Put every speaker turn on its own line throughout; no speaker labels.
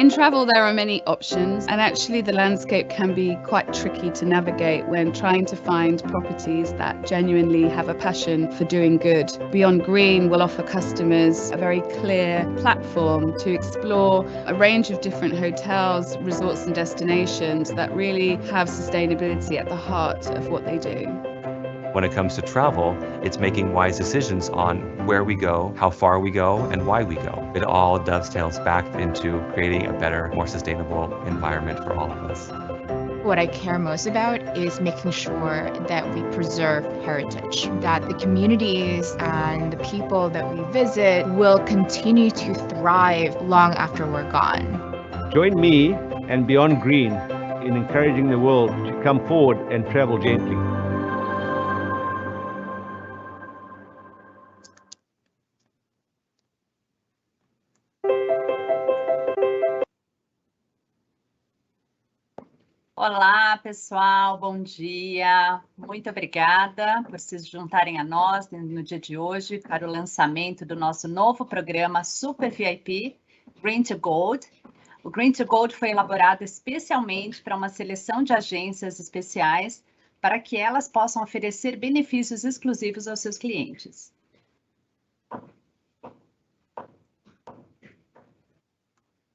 In travel, there are many options, and actually the landscape can be quite tricky to navigate when trying to find properties that genuinely have a passion for doing good. Beyond Green will offer customers a very clear platform to explore a range of different hotels, resorts and destinations that really have sustainability at the heart of what they do.
When it comes to travel, it's making wise decisions on where we go, how far we go, and why we go. It all dovetails back into creating a better, more sustainable environment for all of us.
What I care most about is making sure that we preserve heritage, that the communities and the people that we visit will continue to thrive long after we're gone.
Join me and Beyond Green in encouraging the world to come forward and travel gently.
Olá, pessoal, bom dia. Muito obrigada por se juntarem a nós no dia de hoje para o lançamento do nosso novo programa Super VIP, Green to Gold. O Green to Gold foi elaborado especialmente para uma seleção de agências especiais para que elas possam oferecer benefícios exclusivos aos seus clientes.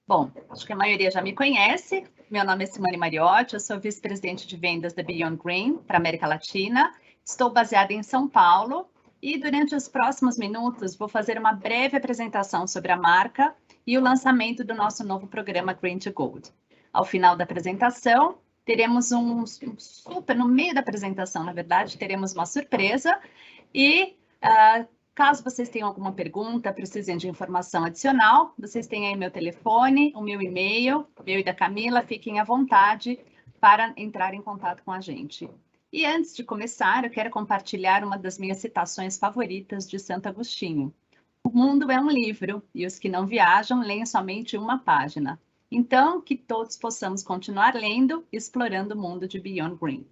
Bom, acho que a maioria já me conhece. Meu nome é Simone Mariotti, eu sou vice-presidente de vendas da Beyond Green para a América Latina. Estou baseada em São Paulo e durante os próximos minutos vou fazer uma breve apresentação sobre a marca e o lançamento do nosso novo programa Green to Gold. Ao final da apresentação, teremos no meio da apresentação, na verdade, teremos uma surpresa e caso vocês tenham alguma pergunta, precisem de informação adicional, vocês têm aí meu telefone, o meu e-mail, meu e da Camila, fiquem à vontade para entrar em contato com a gente. E antes de começar, eu quero compartilhar uma das minhas citações favoritas de Santo Agostinho. O mundo é um livro e os que não viajam leem somente uma página. Então, que todos possamos continuar lendo e explorando o mundo de Beyond Green.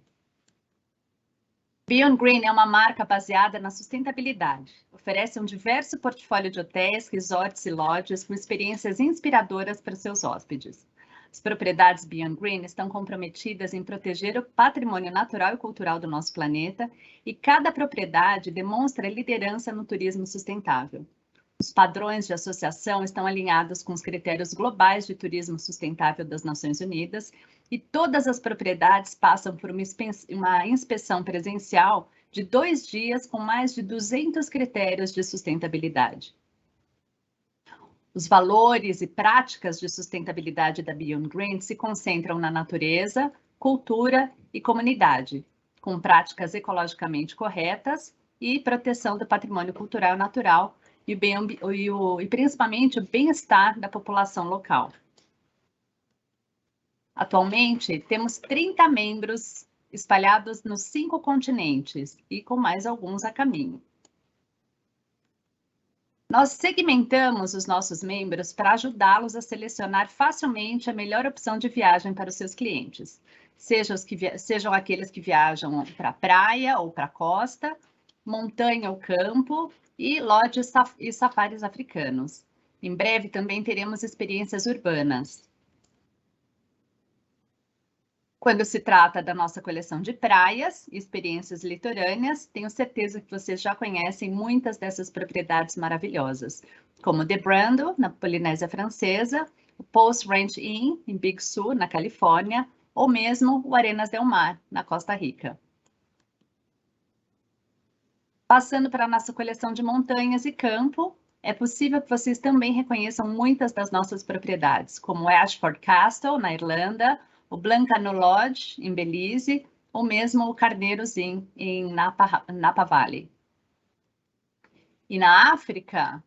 Beyond Green é uma marca baseada na sustentabilidade. Oferece um diverso portfólio de hotéis, resorts e lodges com experiências inspiradoras para seus hóspedes. As propriedades Beyond Green estão comprometidas em proteger o patrimônio natural e cultural do nosso planeta e cada propriedade demonstra liderança no turismo sustentável. Os padrões de associação estão alinhados com os critérios globais de turismo sustentável das Nações Unidas e todas as propriedades passam por uma inspeção presencial de 2 dias com mais de 200 critérios de sustentabilidade. Os valores e práticas de sustentabilidade da Beyond Green se concentram na natureza, cultura e comunidade, com práticas ecologicamente corretas e proteção do patrimônio cultural e natural e principalmente o bem-estar da população local. Atualmente, temos 30 membros espalhados nos 5 continentes e com mais alguns a caminho. Nós segmentamos os nossos membros para ajudá-los a selecionar facilmente a melhor opção de viagem para os seus clientes, sejam aqueles que viajam para a praia ou para a costa, montanha ou campo, e lodges e safaris africanos. Em breve também teremos experiências urbanas. Quando se trata da nossa coleção de praias e experiências litorâneas, tenho certeza que vocês já conhecem muitas dessas propriedades maravilhosas, como The Brando, na Polinésia Francesa, o Post Ranch Inn, em Big Sur, na Califórnia, ou mesmo o Arenas del Mar, na Costa Rica. Passando para a nossa coleção de montanhas e campo, é possível que vocês também reconheçam muitas das nossas propriedades, como o Ashford Castle, na Irlanda, o Blancano Lodge, em Belize, ou mesmo o Carneiros Inn, em Napa Valley. E na África,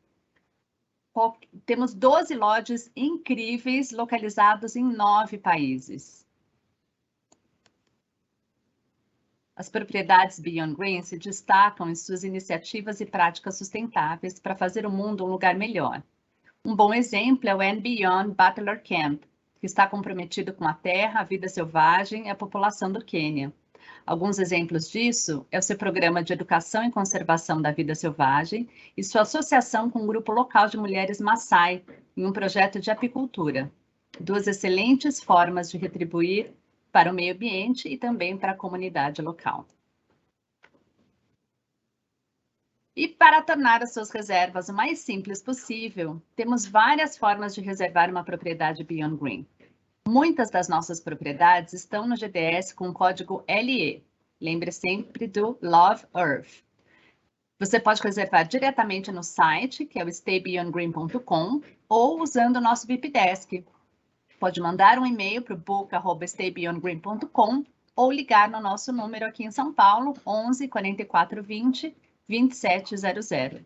temos 12 lodges incríveis localizados em 9 países. As propriedades Beyond Green se destacam em suas iniciativas e práticas sustentáveis para fazer o mundo um lugar melhor. Um bom exemplo é o And Beyond Butler Camp, que está comprometido com a terra, a vida selvagem e a população do Quênia. Alguns exemplos disso é o seu programa de educação e conservação da vida selvagem e sua associação com um grupo local de mulheres Maasai em um projeto de apicultura. duas excelentes formas de retribuir para o meio ambiente e também para a comunidade local. E para tornar as suas reservas o mais simples possível, temos várias formas de reservar uma propriedade Beyond Green. Muitas das nossas propriedades estão no GDS com o código LE. Lembre sempre do Love Earth. Você pode reservar diretamente no site, que é o staybeyondgreen.com, ou usando o nosso VIP Desk. Pode mandar um e-mail para o book@staybeyondgreen.com ou ligar no nosso número aqui em São Paulo, 11 44 20 2700.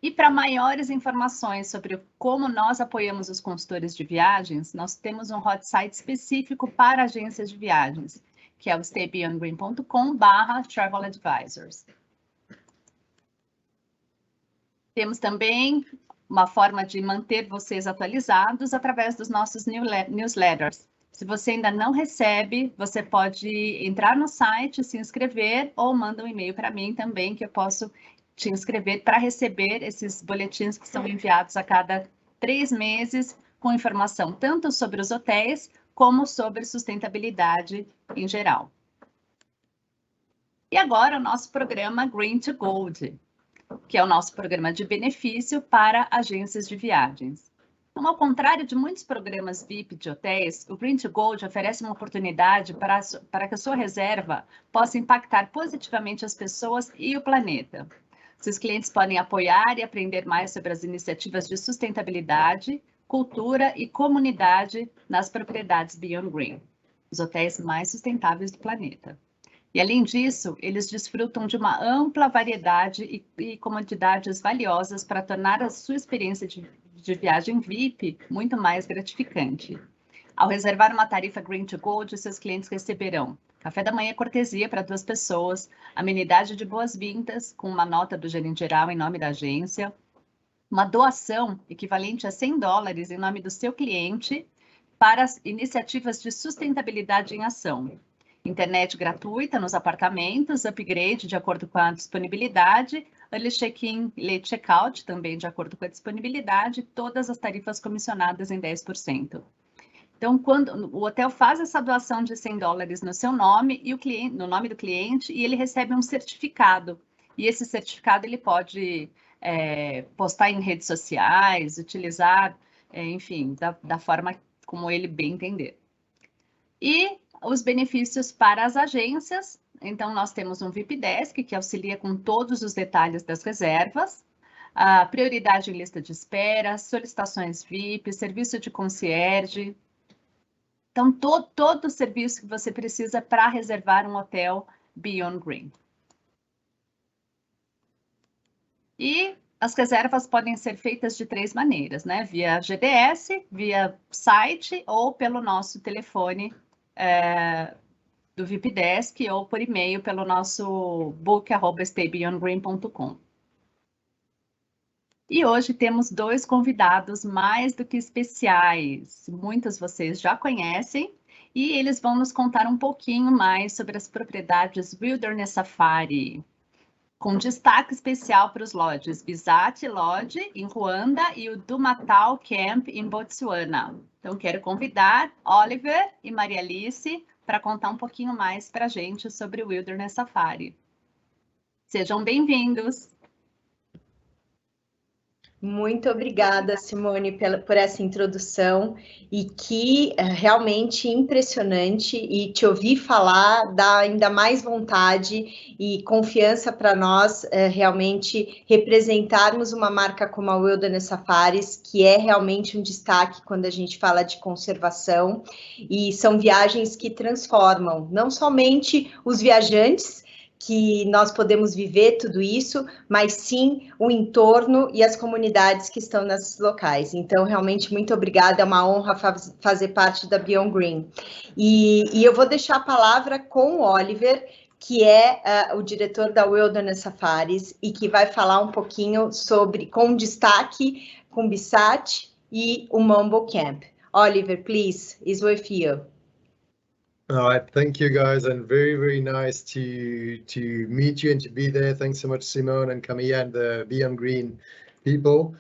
E para maiores informações sobre como nós apoiamos os consultores de viagens, nós temos um hot site específico para agências de viagens, que é o staybeyondgreen.com/travel advisors. Temos também uma forma de manter vocês atualizados através dos nossos newsletters. Se você ainda não recebe, você pode entrar no site, se inscrever ou manda um e-mail para mim também, que eu posso te inscrever para receber esses boletins que são enviados a cada 3 meses, com informação tanto sobre os hotéis, como sobre sustentabilidade em geral. E agora o nosso programa Green to Gold, que é o nosso programa de benefício para agências de viagens. Então, ao contrário de muitos programas VIP de hotéis, o Green to Gold oferece uma oportunidade para que a sua reserva possa impactar positivamente as pessoas e o planeta. Seus clientes podem apoiar e aprender mais sobre as iniciativas de sustentabilidade, cultura e comunidade nas propriedades Beyond Green, os hotéis mais sustentáveis do planeta. E, além disso, eles desfrutam de uma ampla variedade e comodidades valiosas para tornar a sua experiência de viagem VIP muito mais gratificante. Ao reservar uma tarifa Green to Gold, seus clientes receberão café da manhã cortesia para 2 pessoas, amenidade de boas-vindas com uma nota do gerente geral em nome da agência, uma doação equivalente a $100 em nome do seu cliente para as iniciativas de sustentabilidade em ação. Internet gratuita nos apartamentos, upgrade de acordo com a disponibilidade, early check-in e late check-out também de acordo com a disponibilidade, todas as tarifas comissionadas em 10%. Então, quando o hotel faz essa doação de $100 no seu nome e no nome do cliente, e ele recebe um certificado. E esse certificado ele pode postar em redes sociais, utilizar, enfim, da forma como ele bem entender. E os benefícios para as agências. Então, nós temos um VIP Desk que auxilia com todos os detalhes das reservas, a prioridade em lista de espera, solicitações VIP, serviço de concierge. Então, todo o serviço que você precisa para reservar um hotel Beyond Green. E as reservas podem ser feitas de 3 maneiras, né? Via GDS, via site ou pelo nosso telefone do VIP Desk ou por e-mail pelo nosso book@staybeyondgreen.com. E hoje temos 2 convidados mais do que especiais. Muitos vocês já conhecem e eles vão nos contar um pouquinho mais sobre as propriedades Wilderness Safari, com destaque especial para os lodges Bisate Lodge em Ruanda e o Dumatau Camp em Botswana. Então, quero convidar Oliver e Maria Alice para contar um pouquinho mais para a gente sobre o Wilderness Safari. Sejam bem-vindos!
Muito obrigada, Simone, por essa introdução e que realmente impressionante, e te ouvir falar dá ainda mais vontade e confiança para nós realmente representarmos uma marca como a Wilderness Safaris, que é realmente um destaque quando a gente fala de conservação, e são viagens que transformam não somente os viajantes, que nós podemos viver tudo isso, mas sim o entorno e as comunidades que estão nesses locais. Então, realmente, muito obrigada, é uma honra fazer parte da Beyond Green. E eu vou deixar a palavra com o Oliver, que é o diretor da Wilderness Safaris, e que vai falar um pouquinho sobre, com destaque, com Bisate e o Mambo Camp. Oliver, please, is with you.
All right, thank you guys, and very nice to meet you and to be there. Thanks so much, Simone and Camilla and the Beyond Green people.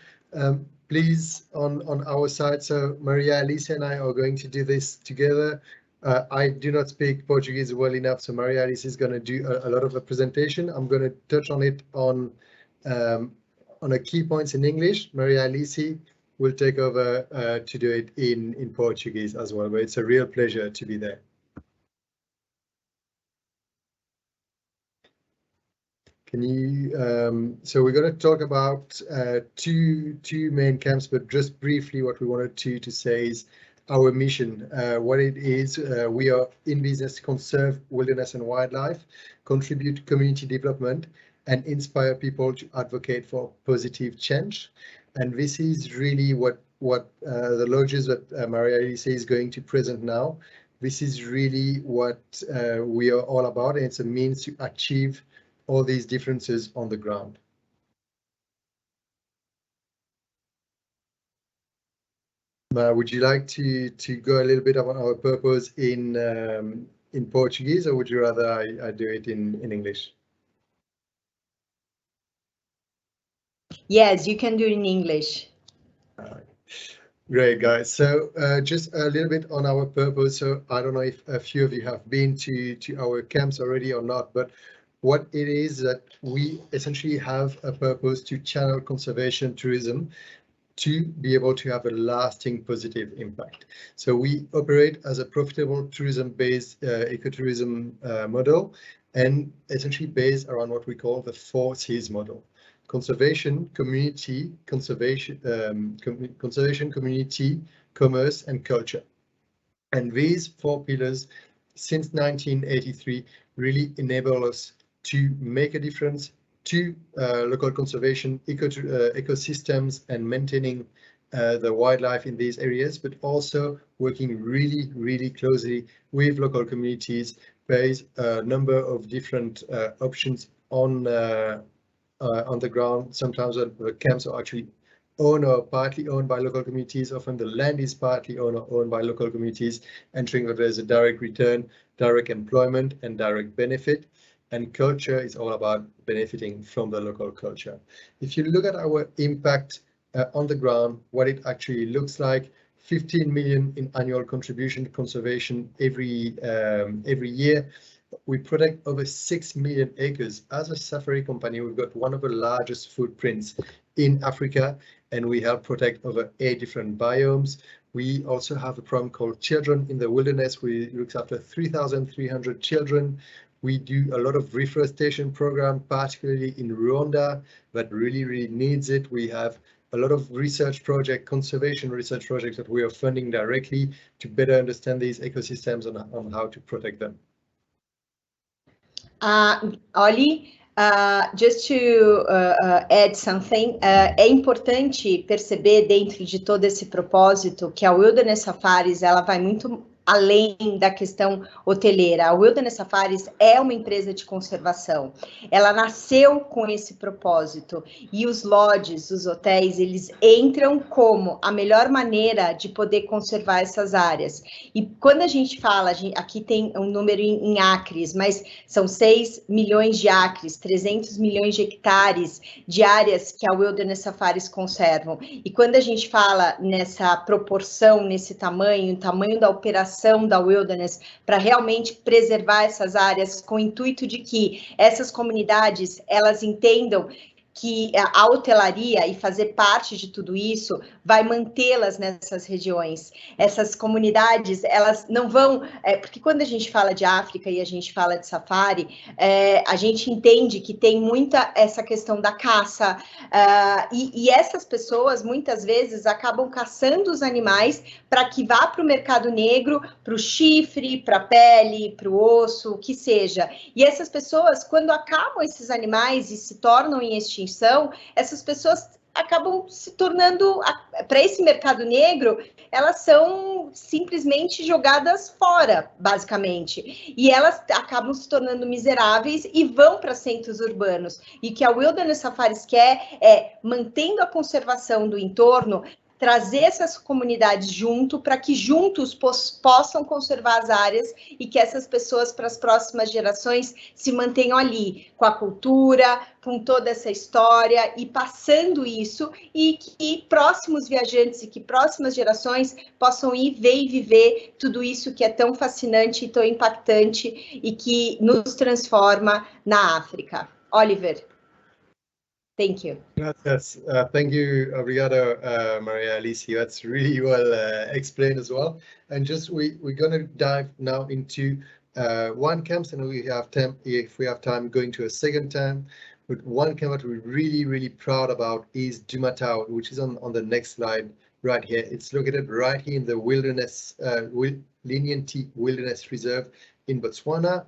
please, on our side. So Maria Alice and I are going to do this together. I do not speak Portuguese well enough, so Maria Alice is going to do a lot of the presentation. I'm going to touch on it on the key points in English. Maria Alice will take over to do it in Portuguese as well, but it's a real pleasure to be there. Can you, so we're going to talk about two main camps, but just briefly what we wanted to say is our mission, what it is. We are in business to conserve wilderness and wildlife, contribute to community development, and inspire people to advocate for positive change. And this is really what the lodges that Maria Alice is going to present now. This is really what we are all about, and it's a means to achieve all these differences on the ground. Would you like to go a little bit about our purpose in Portuguese, or would you rather I do it in English?
Yes, you can do it in English.
Great, guys. So just a little bit on our purpose. So I don't know if a few of you have been to our camps already or not, but what it is that we essentially have a purpose to channel conservation tourism to be able to have a lasting positive impact. So we operate as a profitable tourism-based ecotourism model, and essentially based around what we call the 4 Cs model: conservation, community, conservation, community, commerce, and culture. And these 4 pillars, since 1983, really enable us to make a difference to local conservation, ecosystems, and maintaining the wildlife in these areas, but also working really closely with local communities. There is a number of different options on the ground. Sometimes the camps are actually owned or partly owned by local communities. Often the land is partly owned or owned by local communities, ensuring that there's a direct return, direct employment, and direct benefit. And culture is all about benefiting from the local culture. If you look at our impact on the ground, what it actually looks like: 15 million in annual contribution to conservation every year. We protect over 6 million acres. As a safari company, we've got one of the largest footprints in Africa, and we help protect over 8 different biomes. We also have a program called Children in the Wilderness. We look after 3,300 children. We do a lot of reforestation program, particularly in Ruanda, that really needs it. We have a lot of research projects, conservation research projects that we are funding directly to better understand these ecosystems on how to protect them.
Oli, just to add something, é importante perceber dentro de todo esse propósito que a Wilderness Safaris ela vai muito além da questão hoteleira. A Wilderness Safaris é uma empresa de conservação. Ela nasceu com esse propósito e os lodges, os hotéis, eles entram como a melhor maneira de poder conservar essas áreas. E quando a gente fala, aqui tem um número em acres, mas são 6 milhões de acres, 300 milhões de hectares de áreas que a Wilderness Safaris conservam. E quando a gente fala nessa proporção, nesse tamanho, o tamanho da operação da Wilderness para realmente preservar essas áreas com o intuito de que essas comunidades elas entendam que a hotelaria e fazer parte de tudo isso vai mantê-las nessas regiões. Essas comunidades, elas não vão... porque quando a gente fala de África e a gente fala de safari, a gente entende que tem muita essa questão da caça, e essas pessoas, muitas vezes, acabam caçando os animais para que vá para o mercado negro, para o chifre, para a pele, para o osso, o que seja. E essas pessoas, quando acabam esses animais e se tornam em extinção, essas pessoas acabam se tornando, para esse mercado negro, elas são simplesmente jogadas fora, basicamente. E elas acabam se tornando miseráveis e vão para centros urbanos. E o que a Wilderness Safaris quer é, mantendo a conservação do entorno, trazer essas comunidades junto para que juntos possam conservar as áreas e que essas pessoas para as próximas gerações se mantenham ali com a cultura, com toda essa história e passando isso, e que próximos viajantes e que próximas gerações possam ir ver e viver tudo isso que é tão fascinante e tão impactante e que nos transforma na África. Oliver, thank you.
Yes, thank you, obrigado, Maria Alicia. That's really well explained as well. And just we're going to dive now into one camp, and we have time, if we have time, going to a second time. But one camp that we're really proud about is Dumatau, which is on the next slide right here. It's located right here in the wilderness, Lenienty Wilderness Reserve in Botswana.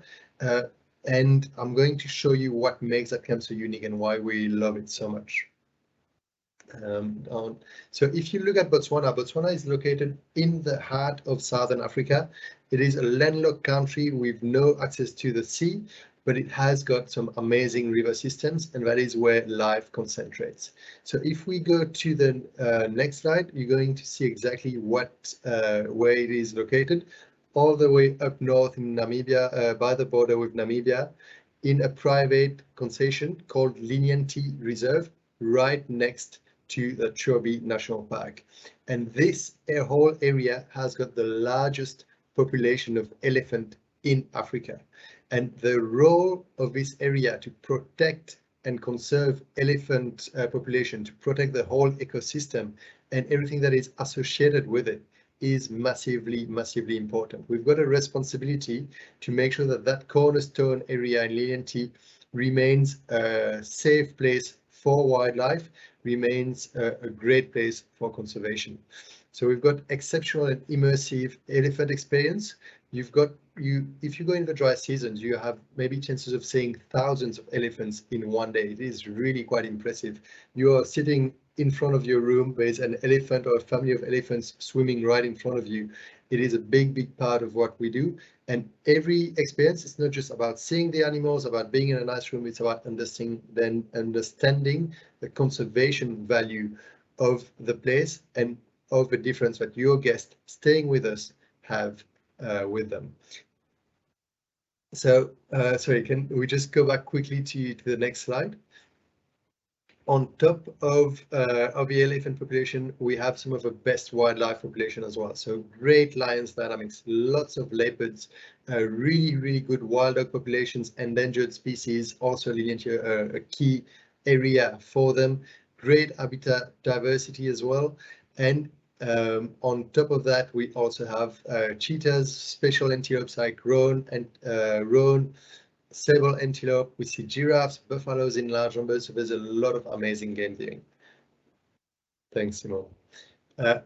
And I'm going to show you what makes that camp so unique and why we love it so much. So if you look at Botswana, Botswana is located in the heart of Southern Africa. It is a landlocked country with no access to the sea, but it has got some amazing river systems, and that is where life concentrates. So if we go to the next slide, you're going to see exactly what where it is located, all the way up north in Namibia, by the border with Namibia, in a private concession called Lenienty Reserve, right next to the Chobe National Park. And this whole area has got the largest population of elephant in Africa. And the role of this area to protect and conserve elephant population, to protect the whole ecosystem and everything that is associated with it, is massively important. We've got a responsibility to make sure that that cornerstone area in Lenienty remains a safe place for wildlife, remains a great place for conservation. So we've got exceptional and immersive elephant experience. If you go in the dry seasons, you have maybe chances of seeing thousands of elephants in one day. It is really quite impressive. You are sitting in front of your room, there's an elephant or a family of elephants swimming right in front of you. It is a big part of what we do. And every experience is not just about seeing the animals, about being in a nice room, it's about understanding the conservation value of the place and of the difference that your guests staying with us have with them. So, sorry, can we just go back quickly to the next slide? On top of the elephant population, we have some of the best wildlife population as well. So great lions dynamics, lots of leopards, really good wild dog populations, endangered species, also a key area for them. Great habitat diversity as well. And on top of that, we also have cheetahs, special antelopes like roan and sable antelope. We see giraffes, buffaloes in large numbers, so there's a lot of amazing game viewing. Thanks, Simon.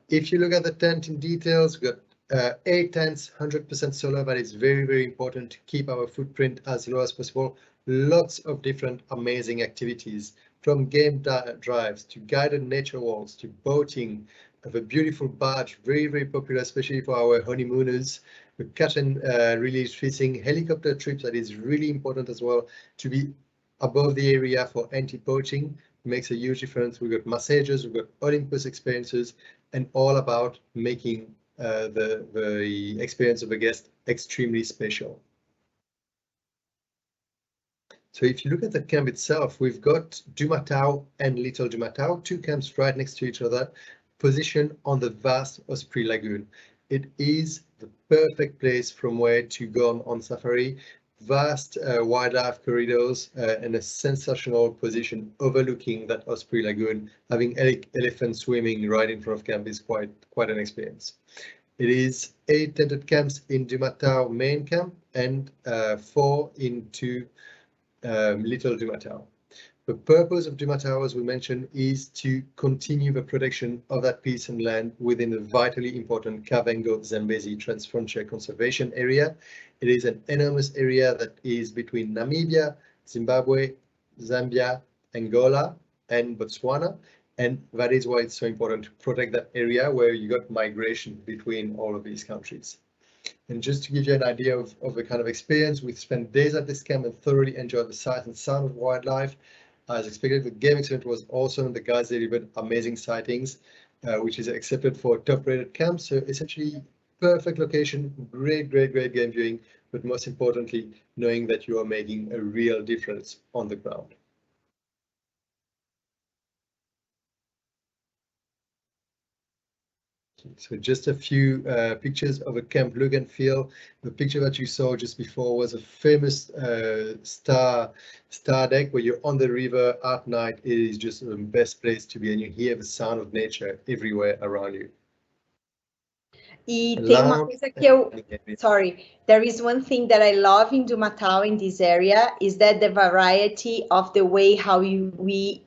If you look at the tent in details, we've got 8 tents, 100% solar. That is very important to keep our footprint as low as possible. Lots of different amazing activities, from game drives to guided nature walks to boating, of a beautiful barge, very popular, especially for our honeymooners. The catch and release fishing, helicopter trips, that is really important as well, to be above the area for anti-poaching. Makes a huge difference. We've got massages, we've got Olympus experiences, and all about making the experience of a guest extremely special. So if you look at the camp itself, we've got Dumatau and Little Dumatau, 2 camps right next to each other, positioned on the vast Osprey Lagoon. It is the perfect place from where to go on safari. Vast wildlife corridors and a sensational position overlooking that Osprey Lagoon. Having elephants swimming right in front of camp is quite an experience. It is 8 tented camps in Dumatau main camp and 4 into Little Dumatau. The purpose of Dumatau, as we mentioned, is to continue the protection of that piece of land within the vitally important Kavango-Zambezi Transfrontier Conservation Area. It is an enormous area that is between Namibia, Zimbabwe, Zambia, Angola, and Botswana. And that is why it's so important to protect that area where you got migration between all of these countries. And just to give you an idea of the kind of experience, we spent days at this camp and thoroughly enjoyed the sight and sound of wildlife. As expected, the game experience was awesome. The guys delivered amazing sightings. which is accepted for top-rated camps. So essentially, perfect location, great game viewing, but most importantly, knowing that you are making a real difference on the ground. So just a few pictures of a camp look and feel. The picture that you saw just before was a famous star deck where you're on the river at night. It is just the best place to be, and you hear the sound of nature everywhere around you.
E tem uma coisa que sorry, there is one thing that I love in Dumatau in this area is that the variety of the way how we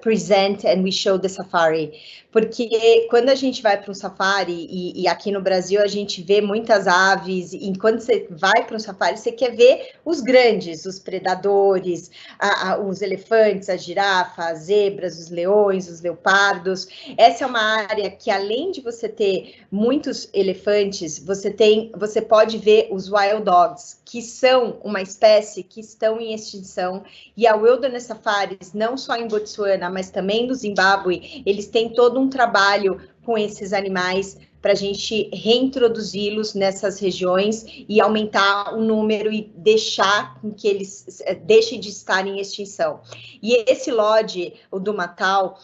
present and we show the safari. Porque quando a gente vai para um safari, e aqui no Brasil a gente vê muitas aves, e quando você vai para um safari, você quer ver os grandes, os predadores, os elefantes, a girafa, as zebras, os leões, os leopardos. Essa é uma área que, além de você ter muitos elefantes, você pode ver os wild dogs, que são uma espécie que estão em extinção, e a Wilderness Safaris, não só em Botswana, mas também no Zimbábue, eles têm todo um trabalho com esses animais para a gente reintroduzi-los nessas regiões e aumentar o número e deixar com que eles deixem de estar em extinção. E esse lodge, o Dumatau,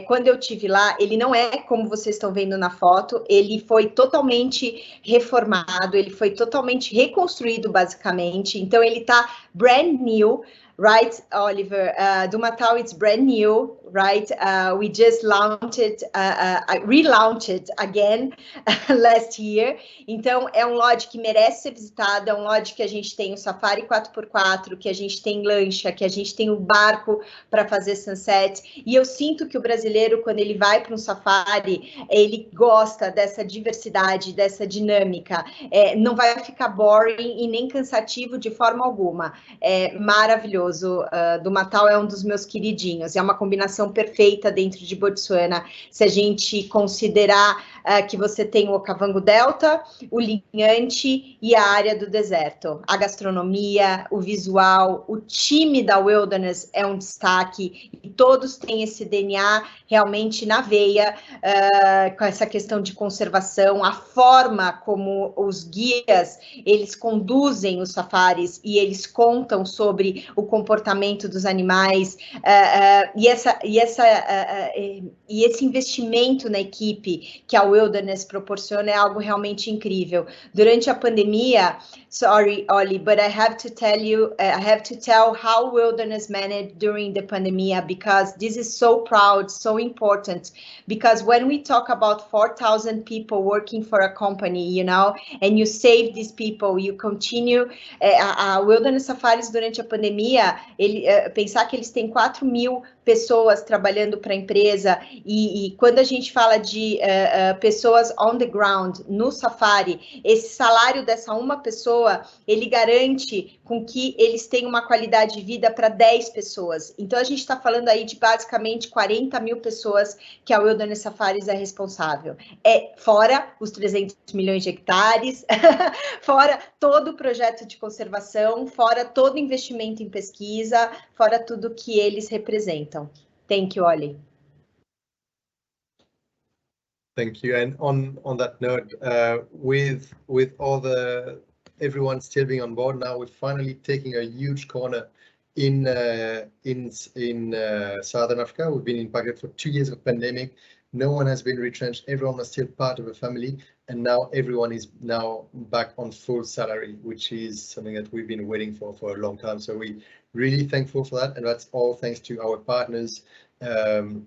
quando eu tive lá, ele não é como vocês estão vendo na foto, ele foi totalmente reformado, ele foi totalmente reconstruído, basicamente, então ele está brand new. Right, Oliver, Dumatau, it's brand new, right? We just relaunched it again last year. Então, é um lodge que merece ser visitado, é um lodge que a gente tem o safari 4x4, que a gente tem lancha, que a gente tem o barco para fazer sunset. E eu sinto que o brasileiro, quando ele vai para um safari, ele gosta dessa diversidade, dessa dinâmica. Não vai ficar boring e nem cansativo de forma alguma. É maravilhoso. Dumatau é um dos meus queridinhos, é uma combinação perfeita dentro de Botswana, se a gente considerar que você tem o Okavango Delta, o Linhante e a área do deserto. A gastronomia, o visual, o time da Wilderness é um destaque, e todos têm esse DNA realmente na veia, com essa questão de conservação, a forma como os guias, eles conduzem os safaris e eles contam sobre o comportamento dos animais, e esse investimento na equipe que a Wilderness proporciona é algo realmente incrível. Durante a pandemia, sorry, Oli, but I have to tell how Wilderness managed during the pandemic, because this is so proud, so important, because when we talk about 4,000 people working for a company, you know, and you save these people, you continue, a Wilderness Safaris durante a pandemia, pensar que eles têm 4.000 pessoas trabalhando para a empresa, e quando a gente fala de pessoas on the ground, no safari, esse salário dessa uma pessoa, ele garante com que eles tenham uma qualidade de vida para 10 pessoas. Então, a gente está falando aí de basicamente 40.000 pessoas que a Wilderness Safaris é responsável. Fora os 300 milhões de hectares, fora todo o projeto de conservação, fora todo o investimento em pesquisa, fora tudo que eles representam. Thank you, Oli.
Thank you. And on that note, with all everyone still being on board now, we're finally taking a huge corner in Southern Africa. We've been impacted for 2 years of pandemic. No one has been retrenched. Everyone was still part of a family, and now everyone is now back on full salary, which is something that we've been waiting for a long time. So we're really thankful for that, and that's all thanks to our partners.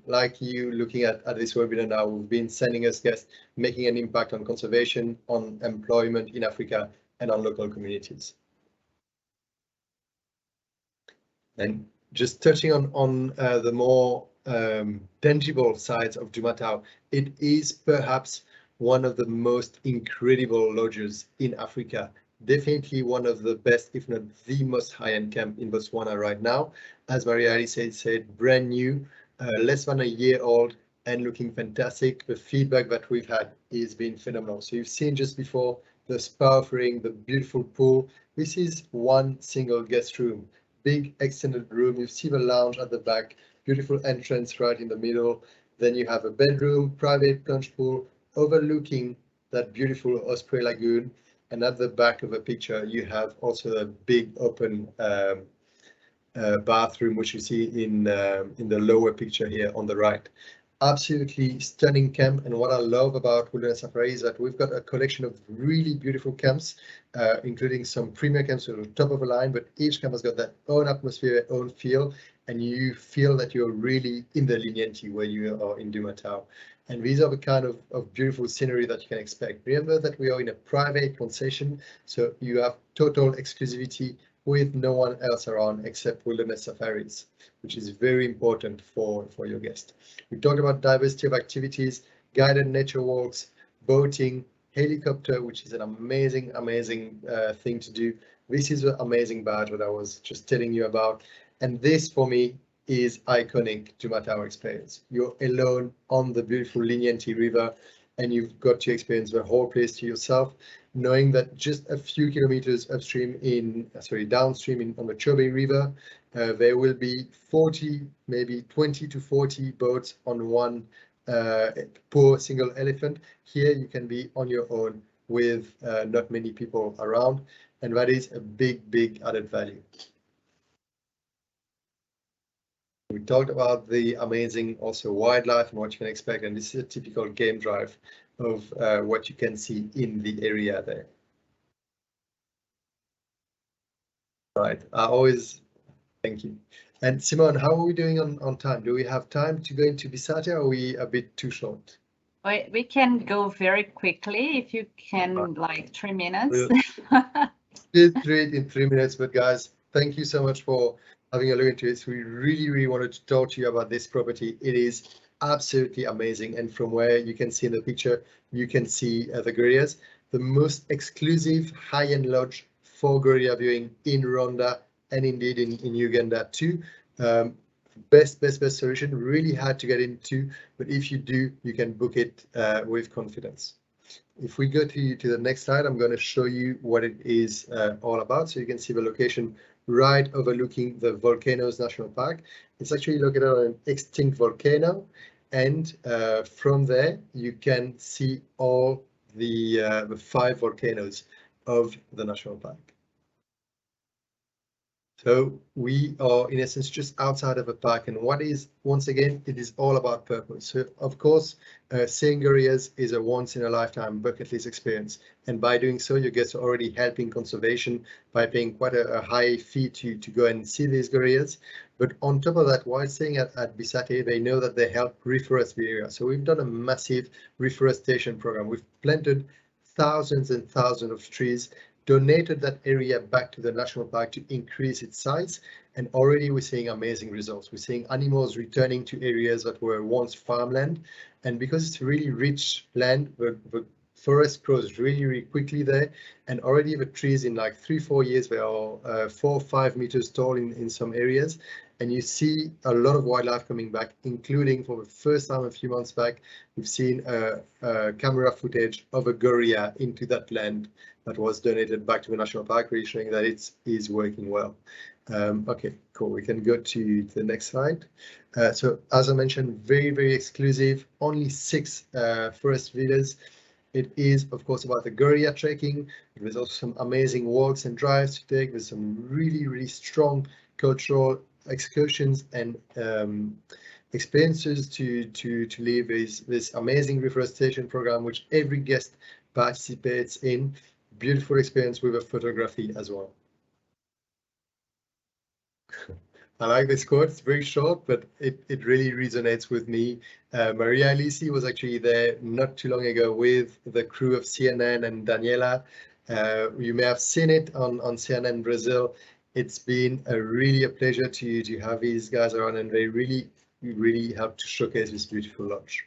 Like you looking at this webinar now, who've been sending us guests, making an impact on conservation, on employment in Africa, and on local communities. And just touching on the more tangible sides of Dumatau, it is perhaps one of the most incredible lodges in Africa. Definitely one of the best, if not the most high-end camp in Botswana right now. As Maria-Ali said, brand new, less than a year old, and looking fantastic. The feedback that we've had has been phenomenal. So you've seen just before the spa offering, the beautiful pool. This is one single guest room, big extended room. You see the lounge at the back, beautiful entrance right in the middle. Then you have a bedroom, private plunge pool overlooking that beautiful Osprey Lagoon. And at the back of the picture, you have also a big open bathroom, which you see in the lower picture here on the right. Absolutely stunning camp. And what I love about Wilderness Safari is that we've got a collection of really beautiful camps, including some premier camps at the top of the line, but each camp has got their own atmosphere, own feel, and you feel that you're really in the leniency where you are in Dumatau. And these are the kind of beautiful scenery that you can expect. Remember that we are in a private concession, so you have total exclusivity with no one else around except Wilderness Safaris, which is very important for your guest. We talked about diversity of activities, guided nature walks, boating, helicopter, which is an amazing thing to do. This is an amazing badge that I was just telling you about. And this for me is iconic Dumatau experience. You're alone on the beautiful Leniency River, and you've got to experience the whole place to yourself, knowing that just a few kilometers upstream downstream on the Chobe River, there will be 40, maybe 20 to 40 boats on one poor single elephant. Here you can be on your own with not many people around, and that is a big added value. We talked about the amazing also wildlife and what you can expect, and this is a typical game drive of what you can see in the area there. Right, thank you. And Simone, how are we doing on time? Do we have time to go into Bisate, or are we a bit too short?
We can go very quickly if you can, like 3 minutes.
We'll do it in 3 minutes, but guys, thank you so much for having a look into it. We really wanted to talk to you about this property. It is absolutely amazing, and from where you can see in the picture, you can see the gorillas, the most exclusive high-end lodge for gorilla viewing in Rwanda and indeed in Uganda too. Best solution, really hard to get into, but if you do, you can book it with confidence. If we go to the next slide, I'm going to show you what it is all about. So you can see the location right overlooking the Volcanoes National Park. It's actually located on an extinct volcano, and from there you can see all the 5 volcanoes of the national park. So we are in essence just outside of a park, and what is, once again, it is all about purpose. So of course, seeing gorillas is a once in a lifetime bucket list experience, and by doing so you get already helping conservation by paying quite a high fee to go and see these gorillas. But on top of that, while staying at Bisate, they know that they help reforest the area. So we've done a massive reforestation program. We've planted thousands and thousands of trees, donated that area back to the national park to increase its size, and already we're seeing amazing results. We're seeing animals returning to areas that were once farmland, and because it's really rich land, the forest grows really quickly there, and already the trees in like 3-4 years they are 4 or 5 meters tall in some areas, and you see a lot of wildlife coming back, including for the first time a few months back, we've seen camera footage of a gorilla into that land that was donated back to the national park, really showing that it is working well. Okay, cool. We can go to the next slide. So as I mentioned, very exclusive, only 6 forest villas. It is, of course, about the gorilla trekking. There's also some amazing walks and drives to take. There's some really strong cultural excursions and experiences to live. Is this amazing reforestation program which every guest participates in. Beautiful experience with a photography as well. I like this quote. It's very short, but it really resonates with me. Maria Alisi was actually there not too long ago with the crew of CNN and Daniela. You may have seen it on CNN Brazil. It's been really a pleasure to have these guys around, and they really help to showcase this beautiful lodge.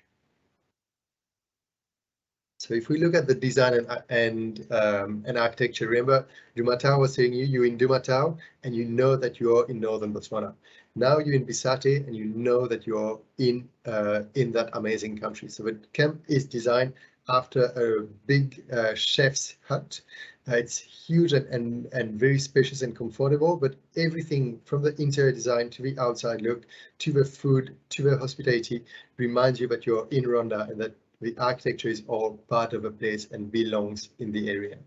So if we look at the design and architecture, remember Dumatau was saying you're in Dumatau and you know that you're in northern Botswana. Now you're in Bisate and you know that you're in that amazing country. So the camp is designed after a big chef's hut. It's huge and very spacious and comfortable, but everything from the interior design to the outside look, to the food, to the hospitality reminds you that you're in Rwanda and that the architecture is all part of a place and belongs in the area.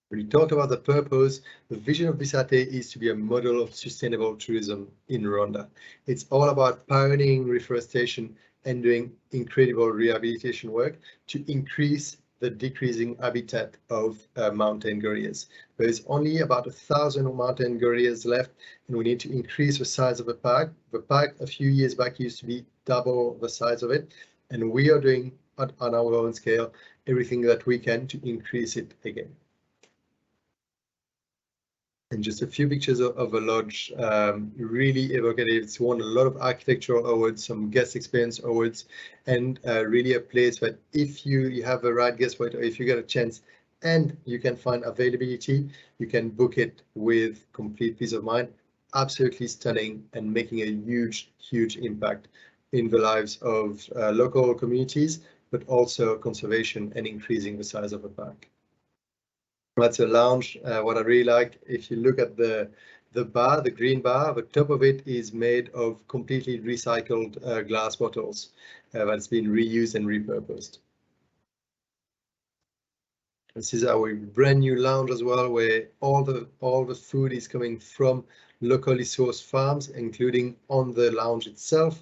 When we talk about the purpose, the vision of Bisate is to be a model of sustainable tourism in Rwanda. It's all about pioneering reforestation and doing incredible rehabilitation work to increase the decreasing habitat of mountain gorillas. There's only about 1,000 mountain gorillas left, and we need to increase the size of the park. The park a few years back used to be double the size of it, and we are doing on our own scale everything that we can to increase it again. And just a few pictures of the lodge, really evocative. It's won a lot of architectural awards, some guest experience awards, and really a place that if you have the right guest for it, or if you get a chance and you can find availability, you can book it with complete peace of mind. Absolutely stunning and making a huge, huge impact in the lives of local communities, but also conservation and increasing the size of the park. That's a lounge. What I really like, if you look at the bar, the green bar, the top of it is made of completely recycled glass bottles that's been reused and repurposed. This is our brand new lounge as well, where all the food is coming from locally sourced farms, including on the lounge itself,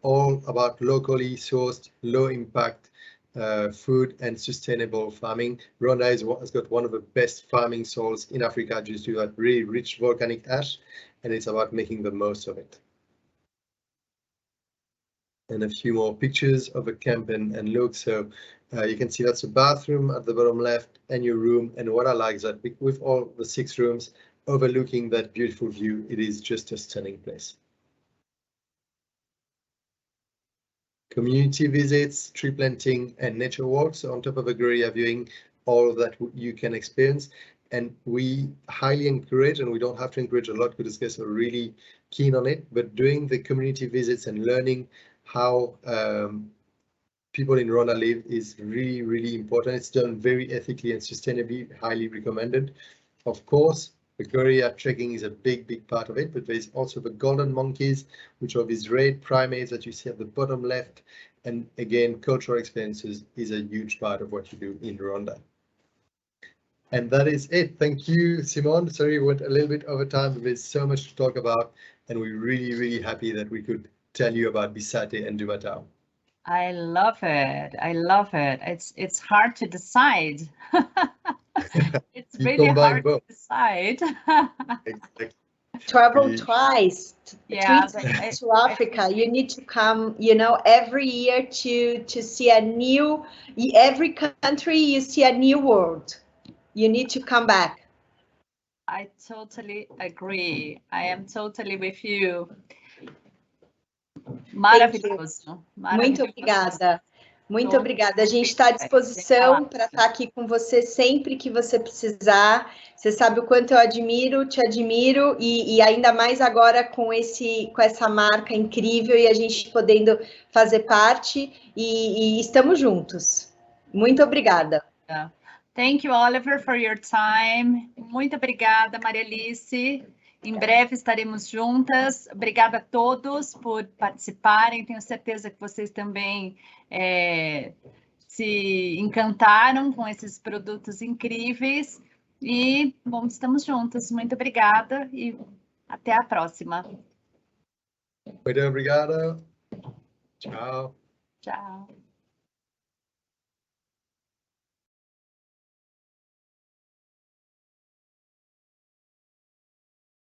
all about locally sourced, low impact food and sustainable farming. Rwanda has got one of the best farming soils in Africa due to that really rich volcanic ash, and it's about making the most of it. And a few more pictures of a camp and look. So you can see that's a bathroom at the bottom left and your room. And what I like is that with all the 6 rooms overlooking that beautiful view, it is just a stunning place. Community visits, tree planting and nature walks on top of a gorilla viewing, all of that you can experience. And we highly encourage, and we don't have to encourage a lot because guests are really keen on it, but doing the community visits and learning how people in Rwanda live is really, really important. It's done very ethically and sustainably, highly recommended. Of course, the gorilla trekking is a big part of it, but there's also the golden monkeys, which are these red primates that you see at the bottom left. And again, cultural experiences is a huge part of what you do in Rwanda. And that is it. Thank you, Simone. Sorry, we went a little bit over time, but there's so much to talk about, and we're really, really happy that we could tell you about Bisate and Dumatau.
I love it. I love it. It's hard to decide. It's really hard to decide.
Exactly.
Travel twice,
yeah,
3 times to Africa. You need to come, you know, every year to see a new, every country you see a new world. You need to come back.
I totally agree. I am totally with you. Maravilhoso.
Muito obrigada. Muito obrigada. A gente está à disposição para estar aqui com você sempre que você precisar. Você sabe o quanto eu admiro, te admiro, e ainda mais agora com essa marca incrível e a gente podendo fazer parte, e estamos juntos. Muito obrigada.
Thank you, Oliver, for your time. Muito obrigada, Maria Alice. Em breve estaremos juntas. Obrigada a todos por participarem. Tenho certeza que vocês também se encantaram com esses produtos incríveis. E, bom, estamos juntas. Muito obrigada e até a próxima.
Muito obrigada. Tchau.
Tchau.